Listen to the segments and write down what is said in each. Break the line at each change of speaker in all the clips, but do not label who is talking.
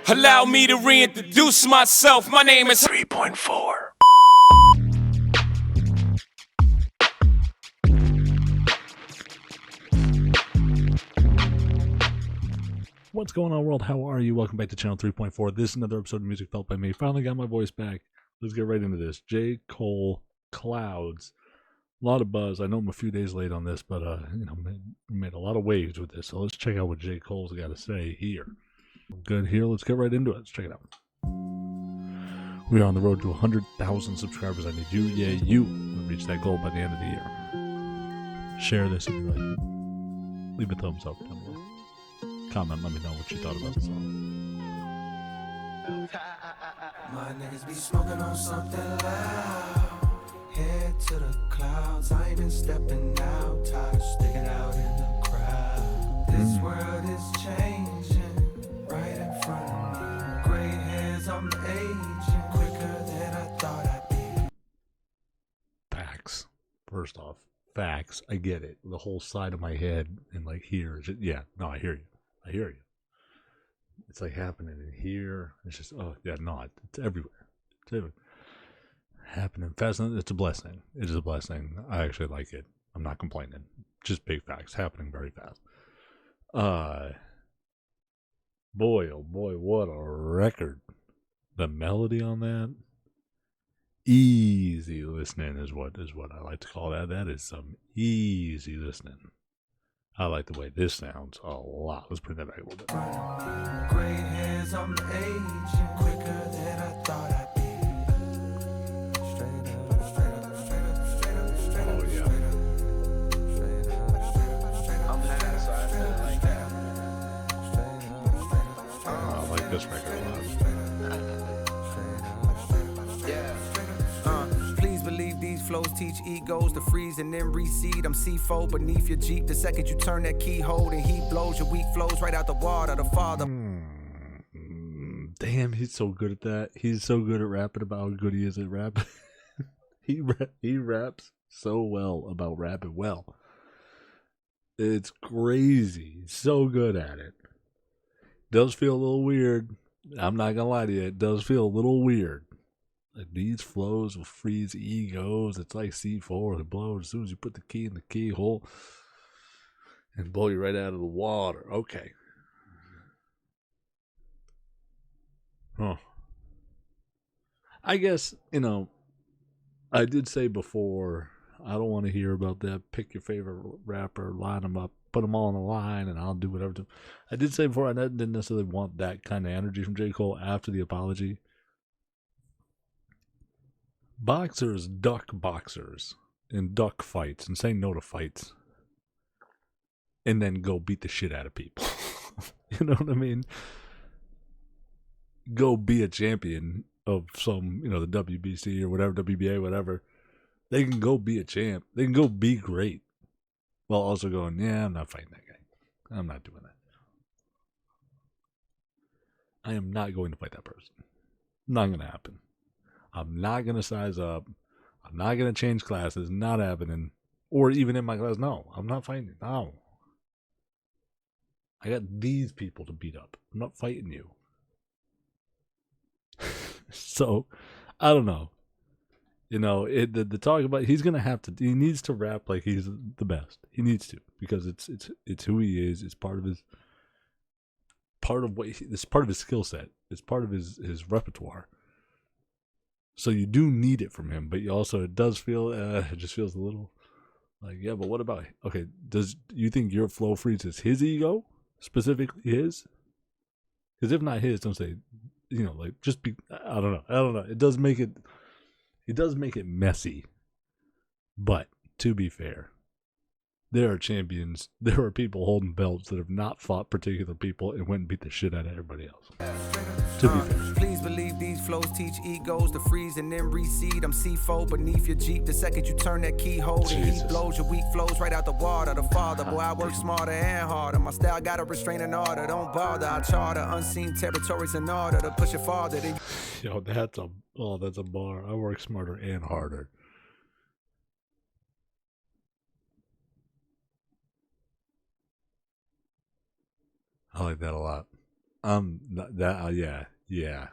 Allow me to reintroduce myself. My name is 3.4.
What's going on, world? How are you? Welcome back to channel 3.4. This is another episode of Music Felt by Me. Finally got my voice back. Let's get right into this. J.Cole, Clouds. A lot of buzz. I know I'm a few days late on this, but made a lot of waves with this. So let's check out what J. Cole's got to say here. Good here. Let's get right into it. Let's check it out. We are on the road to 100,000 subscribers. I need you, yeah, you, to reach that goal by the end of the year. Share this if you like it. Leave a thumbs up down below. Comment, let me know what you thought about the song.
My niggas be smoking on something loud. Head to the clouds. I ain't been stepping out. Tired of sticking out in the crowd. This world is changing right in front of me. Gray hairs, I'm aging quicker than I thought I'd be.
Facts. First off, facts. I get it. The whole side of my head and like here. Yeah, no, I hear you. I hear you. It's like happening in here. It's just, oh, yeah, no, it's everywhere. It's everywhere. Happening fast. It's a blessing. It is a blessing. I actually like it. I'm not complaining. Just big facts. Happening very fast. Boy, oh boy, what a record. The melody on that. Easy listening is what I like to call that. That is some easy listening. I like the way this sounds a lot. Let's bring that back a little bit.
Gray hairs, I'm aging quicker than I thought I'd be. Straight up, straight up, straight up, straight up, straight up.
Oh, yeah.
Straight up, straight up, straight up. I'm high, so I feel like that. Straight up, straight up, straight up.
I like this record a lot.
Please believe these flows teach egos to freeze and then recede. I'm C4 beneath your Jeep. The second you turn that keyhole, and heat blows. Your weak flows right out the water. The father.
Damn, he's so good at that. He's so good at rapping about how good he is at rap. he raps so well about rapping well. It's crazy. He's so good at it. Does feel a little weird. I'm not gonna lie to you. It does feel a little weird. Like these flows will freeze egos. It's like C4. It blows as soon as you put the key in the keyhole and blow you right out of the water. Okay. Huh. I guess, I did say before, I don't want to hear about that. Pick your favorite rapper, line them up, put them all on the line, and I'll do whatever. I did say before, I didn't necessarily want that kind of energy from J. Cole after the apology. Boxers duck boxers and duck fights and say no to fights and then go beat the shit out of people. You know what I mean? Go be a champion of some, the WBC or whatever, WBA, whatever. They can go be a champ. They can go be great while also going, yeah, I'm not fighting that guy. I'm not doing that. I am not going to fight that person. Not going to happen. I'm not going to size up. I'm not going to change classes. Not happening. Or even in my class. No, I'm not fighting. No. I got these people to beat up. I'm not fighting you. So, I don't know. The talk about, he's going to have to, he needs to rap like he's the best. He needs to. Because it's who he is. It's part of his skill set. It's part of his repertoire. So you do need it from him, but you also, it does feel, it just feels a little like, yeah, but what about, okay, do you think your flow freezes his ego? Specifically his? Because if not his, don't say, just be, I don't know. It does make it messy. But to be fair, there are champions, there are people holding belts that have not fought particular people and went and beat the shit out of everybody else. To be fair.
Please believe these flows teach egos to freeze and then recede. I'm C4 beneath your Jeep. The second you turn that keyhole, and heat blows. Your weak flows right out the water. The father, boy, I work smarter and harder. My style got a restraining order. Don't bother. I charter unseen territories in order to push it farther.
Yo, that's a bar. I work smarter and harder. I like that a lot. Yeah.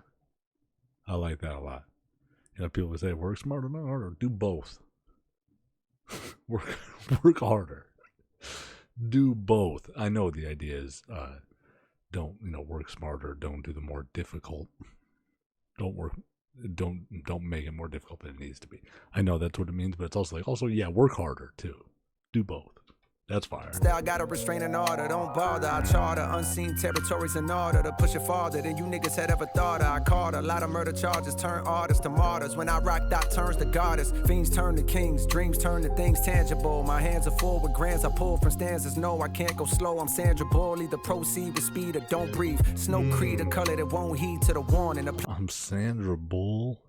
I like that a lot. You know, people would say, work smarter, not harder. Do both. work harder. Do both. I know the idea is, don't work smarter. Don't do the more difficult. Don't make it more difficult than it needs to be. I know that's what it means, but it's also like, yeah, work harder too. Do both. That's fire.
Style got a restraining order, don't bother. I charter unseen territories in order to push it farther than you niggas had ever thought of. I caught a lot of murder charges, turn artists to martyrs. When I rock, dot turns to goddess. Fiends turn to kings, dreams turn to things tangible. My hands are full with grants I pull from stanzas. No, I can't go slow, I'm Sandra Bull. Either proceed with speed or don't breathe. Snow Creed, a color that won't heed to the warning.
I'm Sandra Bull.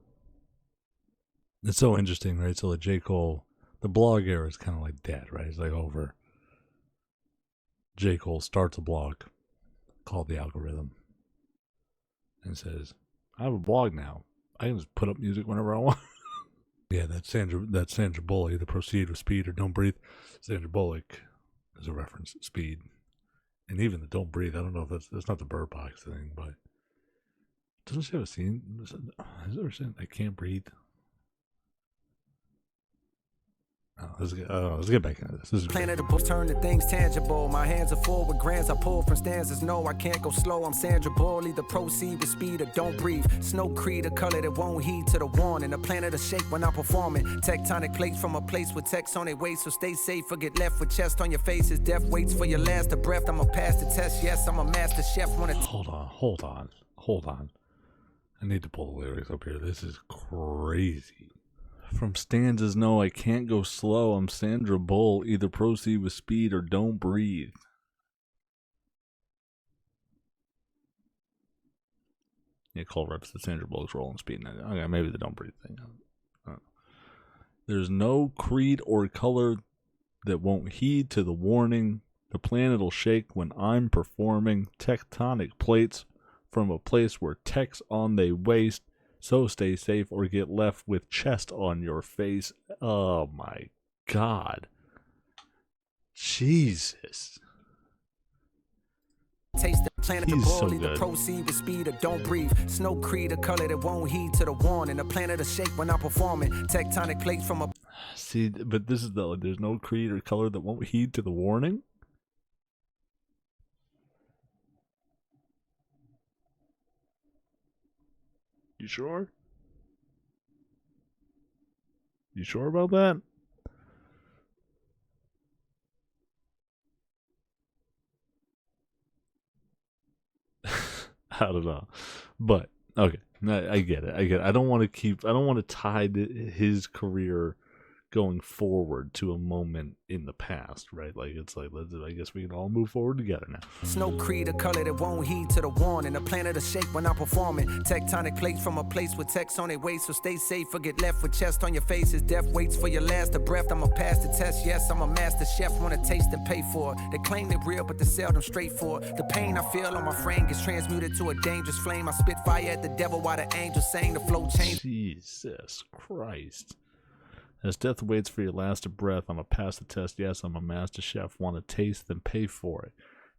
It's so interesting, right? So the J.Cole, the blog era is kind of like dead, right? It's like over. J.Cole starts a blog called The Algorithm and says, I have a blog now. I can just put up music whenever I want. Yeah, that's Sandra Bullock, either proceed with speed or don't breathe. Sandra Bullock is a reference to speed. And even the don't breathe, I don't know if that's not the Bird Box thing, but doesn't she have a scene? Has there a scene I can't breathe? Let's get back into this. This is
Planet of books turn to things tangible. My hands are full with grants I pull from stanzas. No, I can't go slow. I'm Sandra Bull. Either proceed with speed or don't breathe. Snow Creed, a color that won't heed to the warning. A planet of shake when I'm performing. Tectonic plates from a place with text on their waist. So stay safe or get left with chest on your faces. Death waits for your last breath. I'ma pass the test. Yes, I'm a master chef.
Hold on. I need to pull the lyrics up here. This is crazy. From stanzas, no, I can't go slow. I'm Sandra Bull. Either proceed with speed or don't breathe. Yeah, Cole reps the Sandra Bullock's role in speed. Okay, maybe the don't breathe thing. There's no creed or color that won't heed to the warning. The planet'll shake when I'm performing. Tectonic plates from a place where tech's on they waist. So stay safe or get left with chest on your face. Oh my God. Jesus.
Taste the planet of
He's so
bull, either
good.
proceed with speed or don't breathe. Snow Creed, a color that won't heed to the warning. A planet of shake when I'm performing. Tectonic plates from a...
See, but this is there's no creed or color that won't heed to the warning? You sure? You sure about that? I don't know. But, okay. I get it. I don't want to tie his career going forward to a moment in the past, right? Like, it's like, I guess we can all move forward together now.
Snow Creed, a color that won't heed to the warning. A planet of shake when I'm performing. Tectonic plates from a place with text on their waist. So stay safe or get left with chest on your faces. Death waits for your last breath. I'ma pass the test. Yes, I'm a master chef. Wanna taste and pay for it. They claim they're real, but they sell them straight for it. The pain I feel on my frame gets transmuted to a dangerous flame. I spit fire at the devil while the angels sang. The flow change.
Jesus Christ. As death waits for your last breath, I'm a pass the test. Yes, I'm a master chef. Want to taste, then pay for it.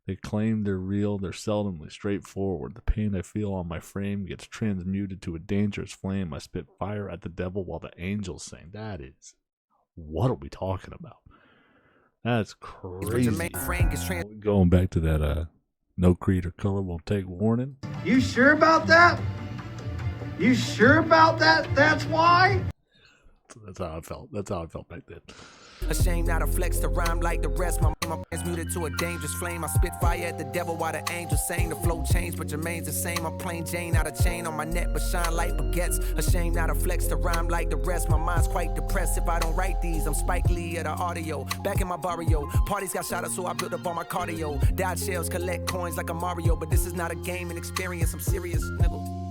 They claim they're real. They're seldomly straightforward. The pain I feel on my frame gets transmuted to a dangerous flame. I spit fire at the devil while the angels sing. That is... What are we talking about? That's crazy. Going back to that, no creed or color won't take warning.
You sure about that? You sure about that? That's why?
That's how I felt. That's how I felt back then.
Ashamed not to flex to rhyme like the rest. My is muted to a dangerous flame. I spit fire at the devil while the angels sang. The flow changed, but remains the same. I'm plain Jane, not a chain on my neck, but shine like baguettes. Ashamed not to flex to rhyme like the rest. My mind's quite depressed if I don't write these. I'm Spike Lee at the audio. Back in my barrio. Parties got shot up, so I built up on my cardio. Dodge shells, collect coins like a Mario. But this is not a game and experience. I'm serious, nigga.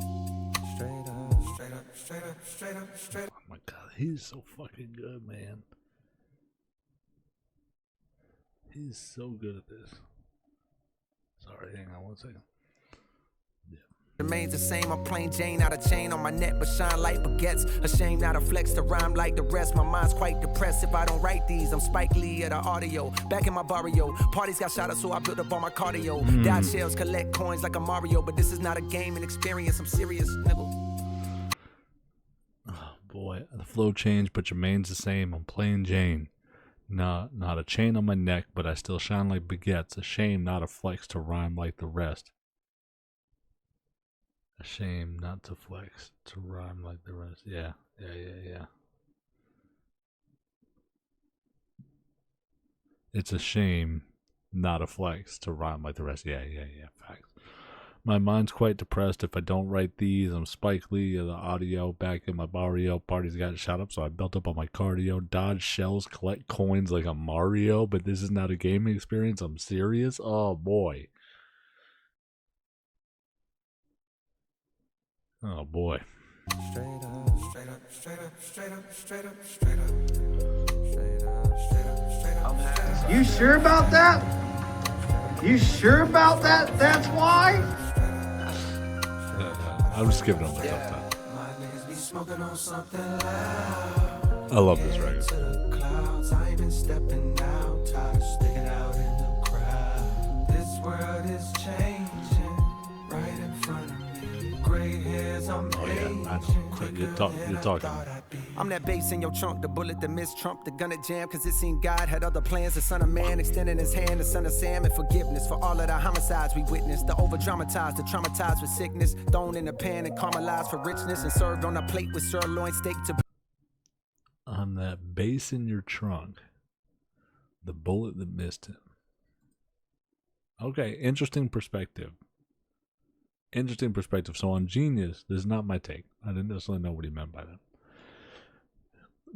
Straight up.
Oh my God, he's so fucking good, man. He's so good at this. Sorry, hang on one second. Yeah.
remains the same. I'm plain Jane, not a chain on my neck, but shine like baguettes. Ashamed, not a flex to rhyme like the rest. My mind's quite depressed if I don't write these. I'm Spike Lee at the audio. Back in my barrio, parties got shot up, so I built up all my cardio. Dodge shells, collect coins like a Mario, but this is not a game and experience. I'm serious, nigga.
Oh boy, the flow changed, but your main's the same. I'm plain Jane. Not a chain on my neck, but I still shine like baguettes. A shame, not a flex to rhyme like the rest. A shame not to flex, to rhyme like the rest. Yeah. It's a shame, not a flex, to rhyme like the rest. Yeah, facts. My mind's quite depressed if I don't write these. I'm Spike Lee of the audio. Back in my barrio, parties got shot up, so I built up on my cardio. Dodge shells, collect coins like a Mario, but this is not a gaming experience. I'm serious. Oh boy. Oh boy.
Straight up, straight up, straight up, straight up, straight up, straight up. Straight up, straight up, straight up. I'm happy.
You sure about that? You sure about that? That's why?
I'm just giving them a tough time.
My niggas be smoking on something loud.
I love this record.
To the clouds, I ain't been stepping out, tired of sticking out in the crowd. This world is changing right in front of me. Gray hairs, I'm aging.
I know. You're talking.
I'm that bass in your trunk, the bullet that missed Trump, the gun that jammed, cause it seemed God had other plans. The son of man extending his hand, the son of Sam, and forgiveness for all of the homicides we witnessed. The over-dramatized, the traumatized with sickness, thrown in a pan and caramelized for richness, and served on a plate with sirloin steak to...
On that bass in your trunk, the bullet that missed him. Okay, interesting perspective. So on Genius, this is not my take. I didn't necessarily know what he meant by that.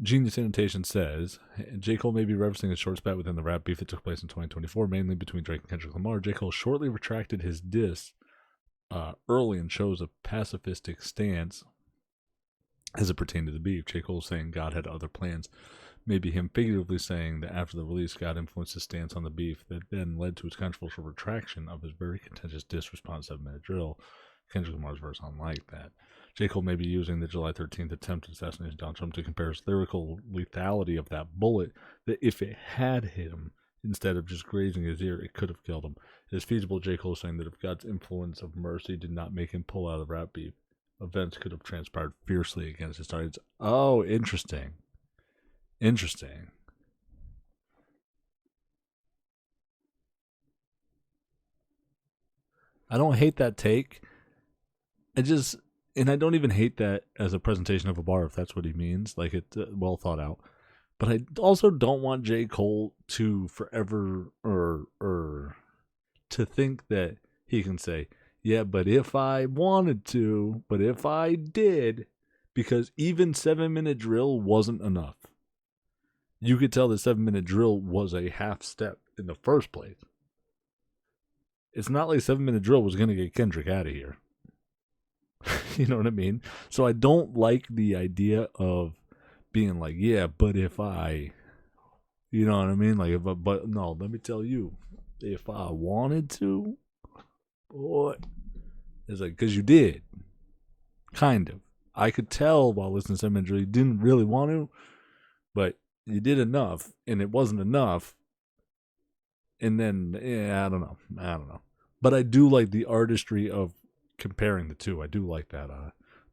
Genius Annotation says, J.Cole may be referencing a short spat within the rap beef that took place in 2024, mainly between Drake and Kendrick Lamar. J.Cole shortly retracted his diss early and chose a pacifistic stance as it pertained to the beef. J.Cole saying God had other plans. Maybe him figuratively saying that after the release, God influenced his stance on the beef that then led to his controversial retraction of his very contentious diss response 7-minute drill. Kendrick Lamar's verse unlike that. J. Cole may be using the July 13th attempted assassination of Donald Trump to compare his lyrical lethality of that bullet, that if it had hit him, instead of just grazing his ear, it could have killed him. It is feasible, J. Cole saying that if God's influence of mercy did not make him pull out of the rap beef, events could have transpired fiercely against his targets. Oh, interesting. I don't hate that take. And I don't even hate that as a presentation of a bar, if that's what he means. Like, it's well thought out. But I also don't want J. Cole to forever or to think that he can say, yeah, but if I wanted to, but if I did, because even 7-minute drill wasn't enough. You could tell the 7-minute drill was a half step in the first place. It's not like 7-minute drill was going to get Kendrick out of here. You know what I mean? So I don't like the idea of being like, yeah, but if I, you know what I mean? Like, but no, let me tell you, if I wanted to, boy, it's like, because you did. Kind of. I could tell while listening to 7-minute drill, you didn't really want to, but you did enough, and it wasn't enough. And then, yeah, I don't know. But I do like the artistry of comparing the two. I do like that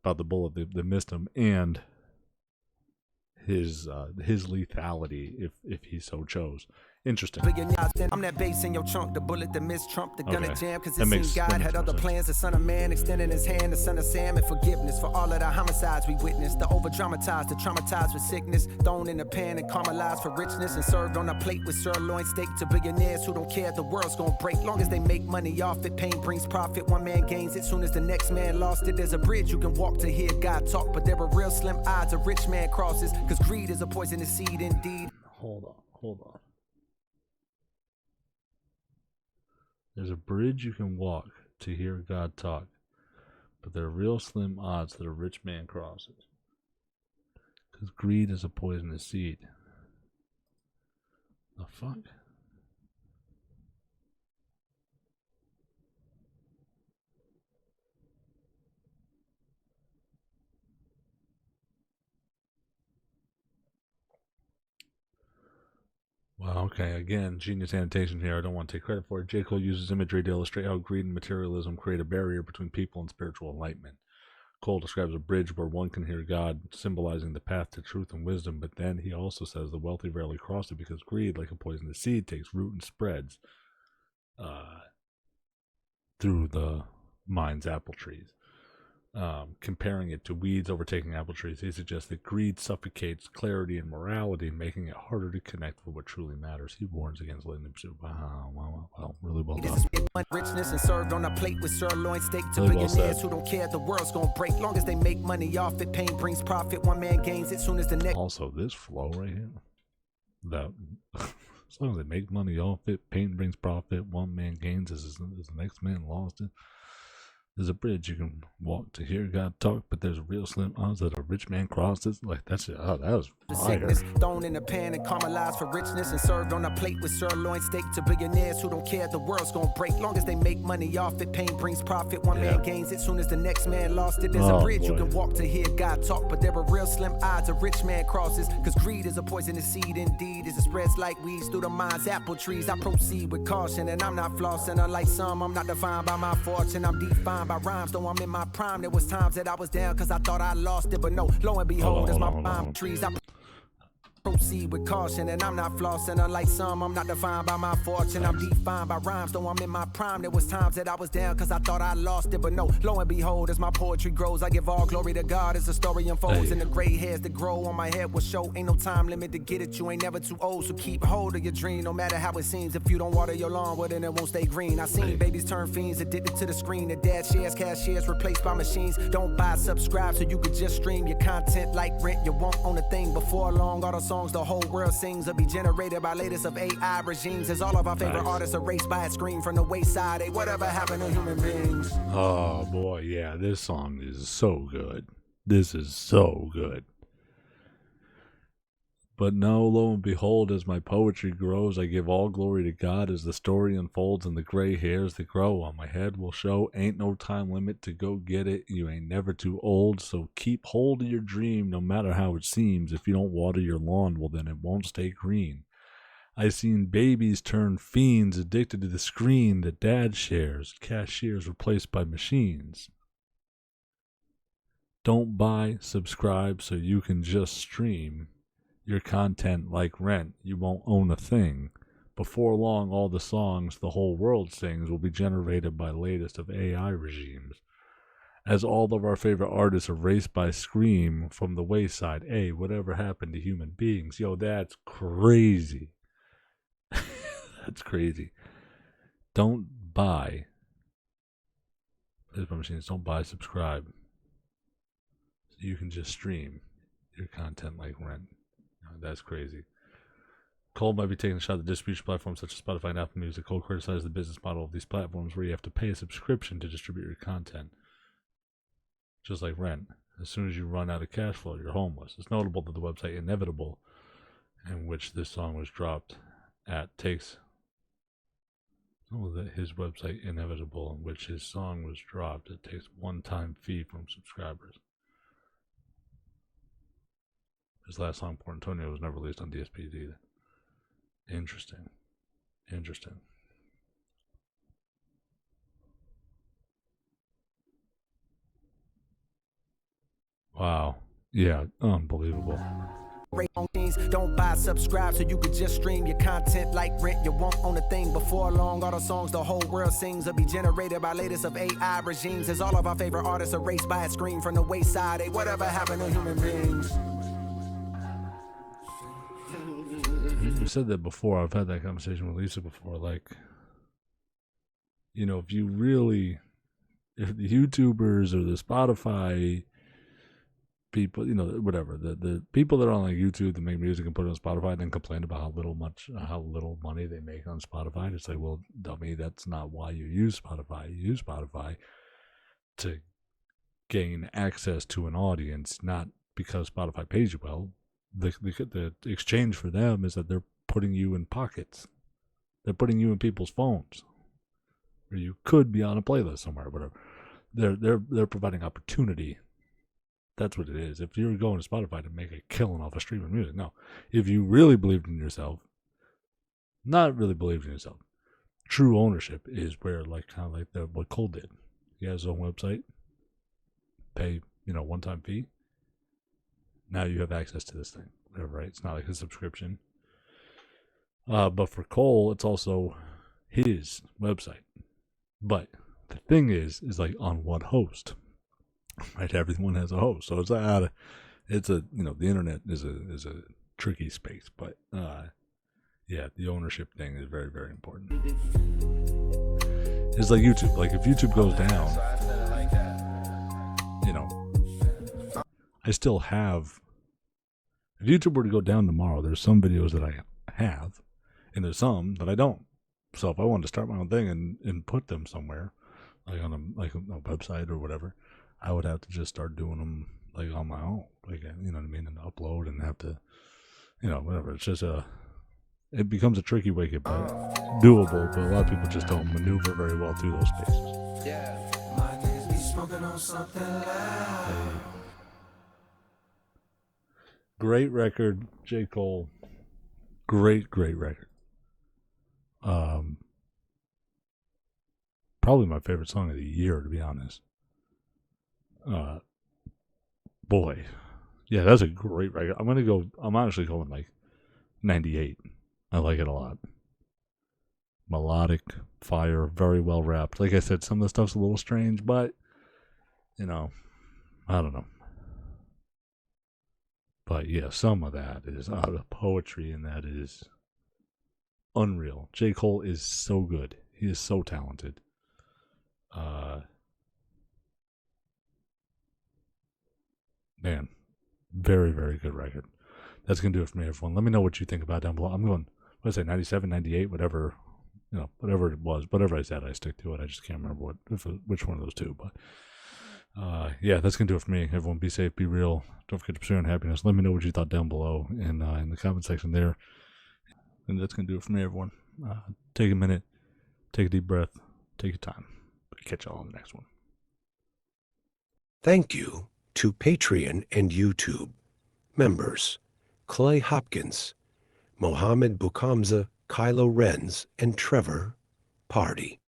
about the bullet that missed him and his lethality if he so chose. Interesting.
I'm that bass in your trunk, the bullet that missed Trump, the gun that jammed, cause it
makes
seemed God had other
sense.
plans. The son of man extending his hand, the son of Sam, and forgiveness for all of the homicides we witnessed. The over-dramatized, the traumatized with sickness, thrown in a pan and caramelized for richness, and served on a plate with sirloin steak to billionaires who don't care the world's gonna break. Long as they make money off it, pain brings profit. One man gains it, soon as the next man lost it. There's a bridge you can walk to hear God talk, but there are real slim odds a rich man crosses, cause greed is a poisonous seed indeed.
Hold on. There's a bridge you can walk to hear God talk, but there are real slim odds that a rich man crosses. Because greed is a poisonous seed. The fuck? Well, okay, again, genius annotation here. I don't want to take credit for it. J.Cole uses imagery to illustrate how greed and materialism create a barrier between people and spiritual enlightenment. Cole describes a bridge where one can hear God, symbolizing the path to truth and wisdom, but then he also says the wealthy rarely cross it because greed, like a poisonous seed, takes root and spreads through the mind's apple trees. Comparing it to weeds overtaking apple trees, he suggests that greed suffocates clarity and morality, making it harder to connect with what truly matters. He warns against letting the pursuit. Wow, really well done.
Richness and served on a plate with sirloin steak to
Really well
billionaires
said.
who don't care. The world's gonna break long as they make money off it. Pain brings profit. One man gains it soon as the next.
Also, this flow right here, that as long as they make money off it, pain brings profit. One man gains as the next man lost it. There's a bridge you can walk to hear God talk, but there's a real slim odds that a rich man crosses. Like, that's it. Oh, that was fire.
Sickness thrown in a pan and caramelized for richness and served on a plate with sirloin steak to billionaires who don't care. The world's gonna break long as they make money off it. Pain brings profit. One man gains it soon as the next man lost it. There's a bridge you can walk to hear God talk, but there are real slim odds a rich man crosses. Cause greed is a poisonous seed indeed. As it spreads like weeds through the mind's apple trees. I proceed with caution and I'm not flossing. Unlike some, I'm not defined by my fortune. I'm defined by rhymes. Though I'm in my prime, there was times that I was down cause I thought I lost it. But no, lo and behold, as my palm trees, I proceed with caution and I'm not flossing. Unlike some, I'm not defined by my fortune. I'm defined by rhymes. Though I'm in my prime, there was times that I was down cause I thought I lost it. But no, lo and behold, as my poetry grows, I give all glory to God as the story unfolds. And the gray hairs that grow on my head will show. Ain't no time limit to get it. You ain't never too old, so keep hold of your dream. No matter how it seems, if you don't water your lawn, well then it won't stay green. I seen babies turn fiends, addicted to the screen. The dad shares, cashiers replaced by machines. Don't buy, subscribe so you could just stream your content like rent. You won't own a thing before long. All the songs the whole world sings will be generated by latest of AI regimes. As all of our favorite artists erased by a screen from the wayside. Hey, whatever happened to human beings?
Oh boy, yeah, this song is so good. This is so good. But no, lo and behold, as my poetry grows, I give all glory to God as the story unfolds and the gray hairs that grow on my head will show. Ain't no time limit to go get it. You ain't never too old, so keep hold of your dream no matter how it seems. If you don't water your lawn, well then it won't stay green. I seen babies turn fiends addicted to the screen that dad shares, cashiers replaced by machines. Don't buy, subscribe so you can just stream your content like rent. You won't own a thing. Before long, all the songs the whole world sings will be generated by latest of AI regimes. As all of our favorite artists erased by Scream from the wayside. Hey, whatever happened to human beings? Yo, that's crazy. That's crazy. Don't buy. Machines, don't buy, subscribe. So you can just stream your content like rent. That's crazy. Cole might be taking a shot at the distribution platforms such as Spotify and Apple Music. Cole criticized the business model of these platforms where you have to pay a subscription to distribute your content. Just like rent. As soon as you run out of cash flow, you're homeless. It's notable that the website Inevitable, in which this song was dropped at, takes... Oh, that his website Inevitable, in which his song was dropped, it takes one-time fee from subscribers. His last song, Port Antonio, was never released on DSPs either. Interesting. Interesting. Wow. Yeah, unbelievable.
Don't buy, subscribe so you could just stream your content like rent. You won't own a thing before long. All the songs the whole world sings will be generated by latest of AI regimes. As all of our favorite artists erased by a screen from the wayside. Hey, whatever happened to human beings?
You said that before. I've had that conversation with Lisa before. Like, you know, if you really, if the YouTubers or the Spotify people, you know, whatever, the people that are on like YouTube that make music and put it on Spotify and then complain about how little money they make on Spotify, it's like, well, dummy, that's not why you use Spotify. You use Spotify to gain access to an audience, not because Spotify pays you well. The exchange for them is that they're putting you in pockets. They're putting you in people's phones, or you could be on a playlist somewhere, whatever. They're providing opportunity. That's what it is. If you're going to Spotify to make a killing off of streaming music, no. If you really believed in yourself, not really believe in yourself. True ownership is where, like, kind of like what Cole did. He has his own website, pay, one-time fee. Now you have access to this thing, whatever, right? It's not like a subscription. But for Cole, it's also his website. But the thing is like on what host, right? Everyone has a host, so the internet is a tricky space, but yeah, the ownership thing is very, very important. It's like YouTube. Like if YouTube goes down, I still have. If YouTube were to go down tomorrow, there's some videos that I have, and there's some that I don't. So if I wanted to start my own thing and put them somewhere, like on a website or whatever, I would have to just start doing them like on my own, like, you know what I mean, and upload and have to, whatever. It's just it becomes a tricky wicket, but doable. But a lot of people just don't maneuver very well through those spaces.
Yeah.
My niggas be smoking on something loud.
Great record, J.Cole. Great record. Probably my favorite song of the year, to be honest. Boy. Yeah, that's a great record. I'm honestly going like 98. I like it a lot. Melodic, fire, very well wrapped. Like I said, some of the stuff's a little strange, but, I don't know. But yeah, some of that is the poetry, and that is unreal. J. Cole is so good. He is so talented. Man, very, very good record. That's going to do it for me, everyone. Let me know what you think about it down below. I'm going, what did I say, 97, 98, whatever, whatever it was. Whatever I said, I stick to it. I just can't remember which one of those two. But yeah, that's going to do it for me. Everyone be safe, be real. Don't forget to pursue happiness. Let me know what you thought down below in the comment section there. And that's going to do it for me, everyone. Take a minute, take a deep breath, take your time. Catch y'all on the next one.
Thank you to Patreon and YouTube members Clay Hopkins, Mohammed Bukamza, Kylo Renz, and Trevor Party.